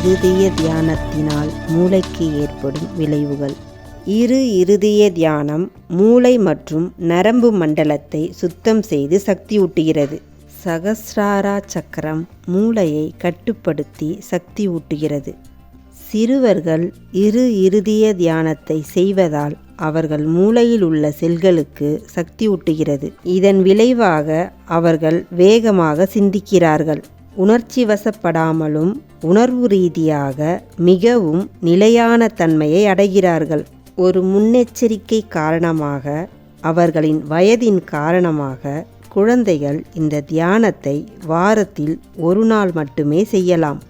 இருதய தியானத்தினால் மூளைக்கு ஏற்படும் விளைவுகள். இருதய தியானம் மூளை மற்றும் நரம்பு மண்டலத்தை சுத்தம் செய்து சக்தியூட்டுகிறது. சகஸ்ராரா சக்கரம் மூளையை கட்டுப்படுத்தி சக்தி ஊட்டுகிறது. சிறுவர்கள் இருதய தியானத்தை செய்வதால் அவர்கள் மூளையில் உள்ள செல்களுக்கு சக்தி ஊட்டுகிறது. இதன் விளைவாக அவர்கள் வேகமாக சிந்திக்கிறார்கள். உணர்ச்சி வசப்படாமலும் உணர்வு ரீதியாக மிகவும் நிலையான தன்மையை அடைகிறார்கள். ஒரு முன்னெச்சரிக்கை காரணமாக அவர்களின் வயதின் காரணமாக குழந்தைகள் இந்த தியானத்தை வாரத்தில் ஒரு நாள் மட்டுமே செய்யலாம்.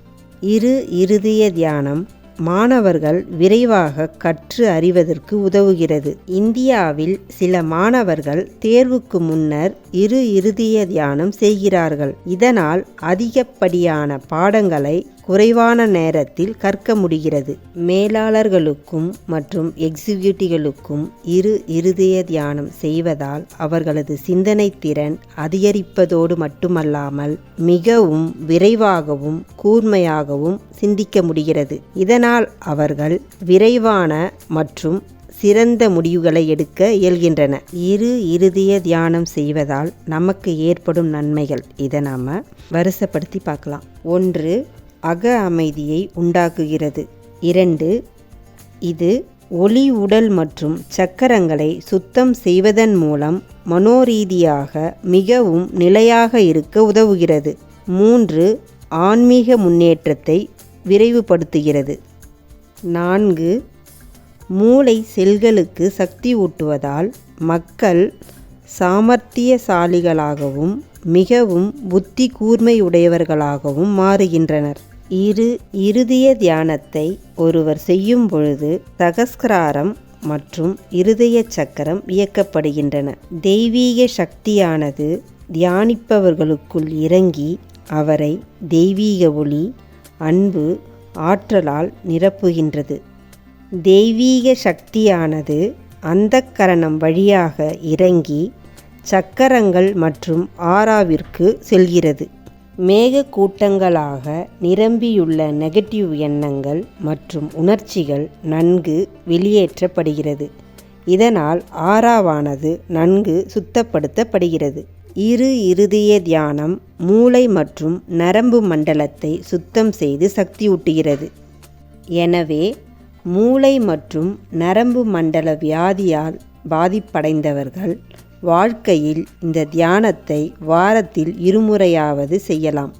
இருதய தியானம் மாணவர்கள் விரைவாக கற்று அறிவதற்கு உதவுகிறது. இந்தியாவில் சில மாணவர்கள் தேர்வுக்கு முன்னர் இருதய தியானம் செய்கிறார்கள். இதனால் அதிகப்படியான பாடங்களை குறைவான நேரத்தில் கற்க முடிகிறது. மேலாளர்களுக்கும் மற்றும் எக்ஸிக்யூட்டிவ்களுக்கும் இருதய தியானம் செய்வதால் அவர்களது சிந்தனை திறன் அதிகரிப்பதோடு மட்டுமல்லாமல் மிகவும் விரைவாகவும் கூர்மையாகவும் சிந்திக்க முடிகிறது. இதனால் அவர்கள் விரைவான மற்றும் சிறந்த முடிவுகளை எடுக்க இயல்கின்றன. இருதய தியானம் செய்வதால் நமக்கு ஏற்படும் நன்மைகள் இதை நாம் வரிசைப்படுத்தி பார்க்கலாம். 1. அக அமைதியை உண்டாக்குகிறது. 2. இது ஒளி உடல் மற்றும் சக்கரங்களை சுத்தம் செய்வதன் மூலம் மனோரீதியாக மிகவும் நிலையாக இருக்க உதவுகிறது. 3. ஆன்மீக முன்னேற்றத்தை விரைவுபடுத்துகிறது. 4. மூளை செல்களுக்கு சக்தி ஊட்டுவதால் மக்கள் சாமர்த்தியசாலிகளாகவும் மிகவும் புத்தி கூர்மையுடையவர்களாகவும் மாறுகின்றனர். இருதய தியானத்தை ஒருவர் செய்யும் பொழுது சகஸ்ராரம் மற்றும் இருதய சக்கரம் இயக்கப்படுகின்றன. தெய்வீக சக்தியானது தியானிப்பவர்களுக்குள் இறங்கி அவரை தெய்வீக ஒளி, அன்பு, ஆற்றலால் நிரப்புகின்றது. தெய்வீக சக்தியானது அந்தக்கரணம் வழியாக இறங்கி சக்கரங்கள் மற்றும் ஆராவிற்கு செல்கிறது. மேக கூட்டங்களாக நிரம்பியுள்ள நெகட்டிவ் எண்ணங்கள் மற்றும் உணர்ச்சிகள் நன்கு வெளியேற்றப்படுகிறது. இதனால் ஆராவானது நன்கு சுத்தப்படுத்தப்படுகிறது. இருதய தியானம் மூளை மற்றும் நரம்பு மண்டலத்தை சுத்தம் செய்து சக்தியூட்டுகிறது. எனவே மூளை மற்றும் நரம்பு மண்டல வியாதியால் பாதிப்படைந்தவர்கள் வாழ்க்கையில் இந்த தியானத்தை வாரத்தில் 2 முறையாவது செய்யலாம்.